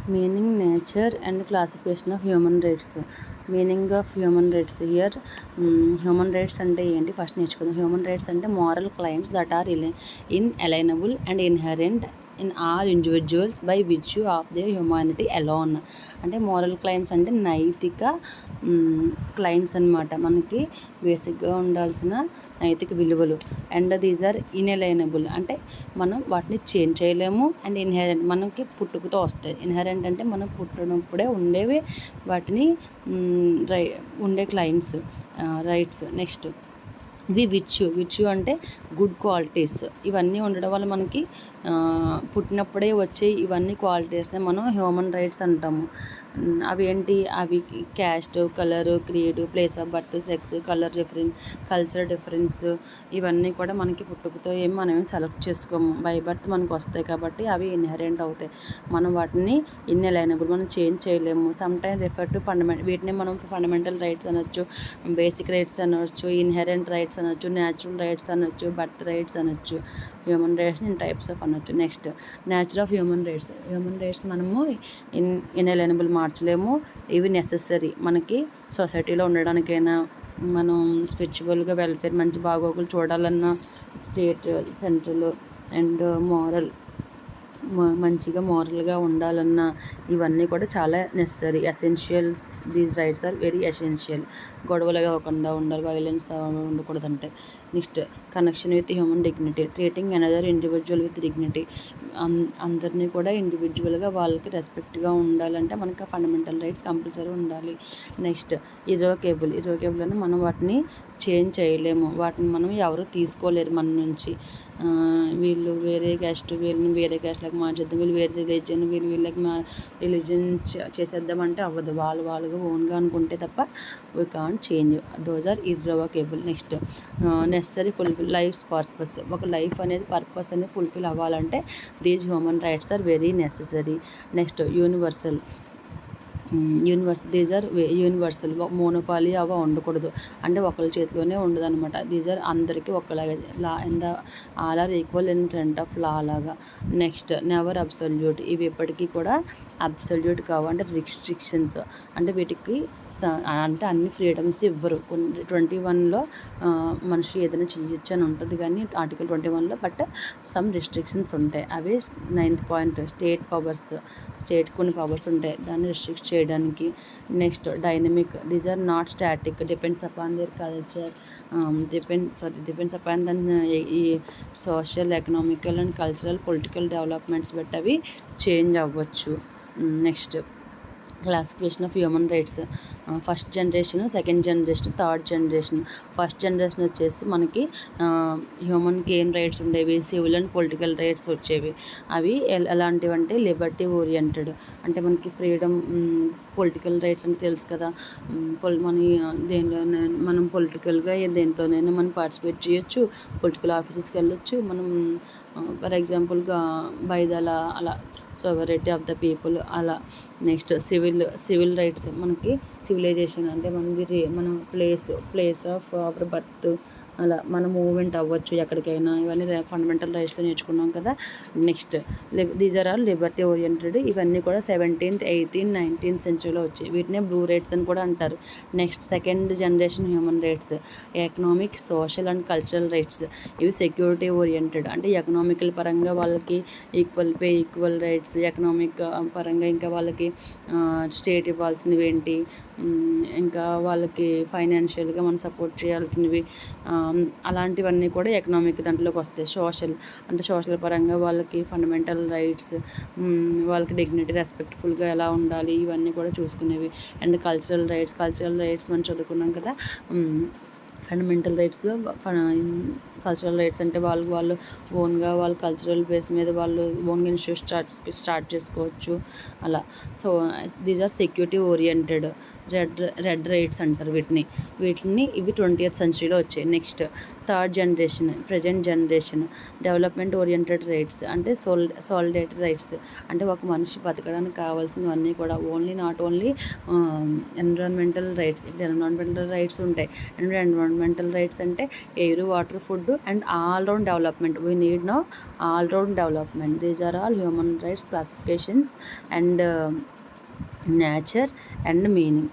Meaning, nature and classification of human rights. Meaning of human rights here. Human rights అంటే ఏంటి first నేర్చుకుందాం. Human rights అంటే moral claims that are inalienable and inherent in all individuals by virtue of their humanity alone. అంటే moral claims అంటే నైతిక claims అన్నమాట. మనకి బేసిక్గా ఉండాల్సిన నైతిక విలువలు. అండ్ దీస్ ఆర్ ఇన్ఎలైనబుల్ అంటే మనం వాటిని చేంజ్ చేయలేము. అండ్ ఇన్హెరెంట్ మనకి పుట్టుకతో వస్తాయి. ఇన్హెరెంట్ అంటే మనం పుట్టినప్పుడే ఉండేవి వాటిని ఉండే క్లైమ్స్ రైట్స్. నెక్స్ట్ ఇవి విచ్చు అంటే గుడ్ క్వాలిటీస్. ఇవన్నీ ఉండడం వల్ల మనకి పుట్టినప్పుడే వచ్చే ఇవన్నీ క్వాలిటీస్నే మనం హ్యూమన్ రైట్స్ అంటాము. అవి ఏంటి? అవి caste, colour, creed, place of birth, sex, culture difference ఇవన్నీ కూడా మనకి పుట్టుకతో మనమేం సెలెక్ట్ చేసుకోము. బై బర్త్ మనకు వస్తాయి కాబట్టి అవి ఇన్హెరెంట్ అవుతాయి. మనం వాటిని ఇన్ఎలైనబుల్ మనం చేంజ్ చేయలేము. సమ్ టైమ్ రిఫర్ టు వీటిని మనం ఫండమెంటల్ రైట్స్ అనొచ్చు, బేసిక్ రైట్స్ అనొచ్చు, ఇన్హెరెంట్ రైట్స్ అనొచ్చు, న్యాచురల్ రైట్స్ అనొచ్చు, బర్త్ రైట్స్ అనొచ్చు, human rights in types of అనొచ్చు. Next nature of human rights మనము ఇన్ఎలైనబుల్ మార్చలేము. ఇవి నెసెసరీ మనకి సొసైటీలో ఉండడానికైనా, మనం స్పిరిచువల్గా వెల్ఫేర్ మంచి బాగోగులు చూడాలన్నా, స్టేట్ సెంట్రల్ అండ్ మంచిగా మోరల్గా ఉండాలన్నా ఇవన్నీ కూడా చాలా necessary, essential. These rights are very essential. గొడవలు అవ్వకుండా ఉండాలి, వైలెన్స్ ఉండకూడదంటే. Next connection with human dignity, treating another individual with dignity. అందరినీ కూడా ఇండివిజువల్గా వాళ్ళకి రెస్పెక్ట్గా ఉండాలంటే మనకి ఫండమెంటల్ రైట్స్ కంపల్సరీ ఉండాలి. నెక్స్ట్ ఇర్రోకేబుల్ అని మనం వాటిని చేంజ్ చేయలేము. వాటిని మనం ఎవరు తీసుకోలేరు మన నుంచి. వీళ్ళు వేరే క్యాస్ట్, వీళ్ళని వేరే క్యాస్ట్లోకి మార్చేద్దాం, వీళ్ళు వేరే రిలీజియన్, వీళ్ళకి మా రిలీజియన్ చేసేద్దామంటే అవ్వదు. వాళ్ళుగా ఓన్గా అనుకుంటే తప్ప we can't change. Those are irrevocable. Next necessary fulfil life's purpose. ఒక లైఫ్ అనేది పర్పస్ అనేది ఫుల్ఫిల్ అవ్వాలంటే these human rights are very necessary. Next universal. These are universal. Monopoly అవ ఉండకూడదు, అంటే ఒకళ్ళ చేతిలోనే ఉండదు అనమాట. దీస్ ఆర్ అందరికీ ఒకలాగే law in the all are equal in front of law లాగా. Next never absolute. ఇవి ఎప్పటికీ కూడా అబ్సల్యూట్ కావు, అంటే రిస్ట్రిక్షన్స్. అంటే వీటికి అంటే అన్ని ఫ్రీడమ్స్ ఇవ్వరు. 21లో మనిషి ఏదైనా చేయొచ్చు అని ఉంటుంది, కానీ ఆర్టికల్ 21లో బట్ సమ్ రిస్ట్రిక్షన్స్ ఉంటాయి. అవి 9th పాయింట్ స్టేట్ పవర్స్. కొన్ని పవర్స్ ఉంటాయి దాన్ని రిస్ట్రిక్ట్ చేయడానికి. Next dynamic. These are not static, depends upon their culture, depends upon then ఈ social, economical and cultural, political developments బట్టి అవి చేంజ్ అవ్వచ్చు. Next classification of human rights. First generation, second generation, third generation. First generation వచ్చేసి మనకి హ్యూమన్కి ఏం rights ఉండేవి? Civil and political rights వచ్చేవి. అవి ఎలాంటివి అంటే లిబర్టీ ఓరియంటెడ్. అంటే మనకి ఫ్రీడమ్, పొలిటికల్ రైట్స్ అంటే తెలుసు కదా. మన దేనిలోనే మనం పొలిటికల్గా దేంట్లోనైనా మనం పార్టిసిపేట్ చేయొచ్చు, పొలిటికల్ ఆఫీసెస్కి వెళ్ళొచ్చు మనం. ఫర్ ఎగ్జాంపుల్గా బైదలా అలా సోవరెటీ ఆఫ్ ద పీపుల్ అలా. నెక్స్ట్ సివిల్ రైట్స్ మనకి సివిలైజేషన్ అంటే మనం ప్లేస్ ఆఫ్ అవర్ బర్త్ అలా మనం మూవ్మెంట్ అవ్వచ్చు ఎక్కడికైనా. ఇవన్నీ ఫండమెంటల్ రైట్స్లో నేర్చుకున్నాం కదా. Next these are all liberty oriented. ఇవన్నీ కూడా 17th, 18th, 19th సెంచరీలో వచ్చాయి. వీటినే బ్లూ రైట్స్ అని కూడా అంటారు. Next second generation human rights. Economic, social and cultural rights. ఇవి సెక్యూరిటీ ఓరియంటెడ్. అంటే ఎకనామికల్ పరంగా వాళ్ళకి equal pay, equal rights. Economic పరంగా ఇంకా వాళ్ళకి స్టేట్ ఇవ్వాల్సినవి ఏంటి, ఇంకా వాళ్ళకి ఫైనాన్షియల్గా మనం సపోర్ట్ చేయాల్సినవి, అలాంటివన్నీ కూడా ఎకనామిక్ దాంట్లోకి వస్తాయి. సోషల్ పరంగా వాళ్ళకి ఫండమెంటల్ రైట్స్, వాళ్ళకి డిగ్నిటీ, రెస్పెక్ట్ఫుల్గా ఎలా ఉండాలి ఇవన్నీ కూడా చూసుకునేవి. అండ్ కల్చరల్ రైట్స్ మనం చదువుకున్నాం కదా. ఫండమెంటల్ రైట్స్లో కల్చరల్ రైట్స్ అంటే వాళ్ళు ఓన్గా వాళ్ళ కల్చరల్ బేస్ మీద వాళ్ళు ఓన్గా ఇన్స్టిట్యూట్ స్టార్ట్ చేసుకోవచ్చు అలా. So these are security oriented. Red rights అంటారు వీటిని. ఇవి 20th సెంచరీలో వచ్చాయి. Next third generation, present generation. Development oriented rights అంటే సాలిడేటరీ రైట్స్. అంటే ఒక మనిషి బతకడానికి కావాల్సినవన్నీ కూడా నాట్ ఓన్లీ ఎన్విరాన్మెంటల్ రైట్స్. ఇప్పుడు ఎన్విరాన్మెంటల్ రైట్స్ ఉంటాయి. ఎన్విరాన్మెంటల్ రైట్స్ అంటే air, water, food, good and all-round development. We need now all-round development. These are all human rights classifications and nature and meaning.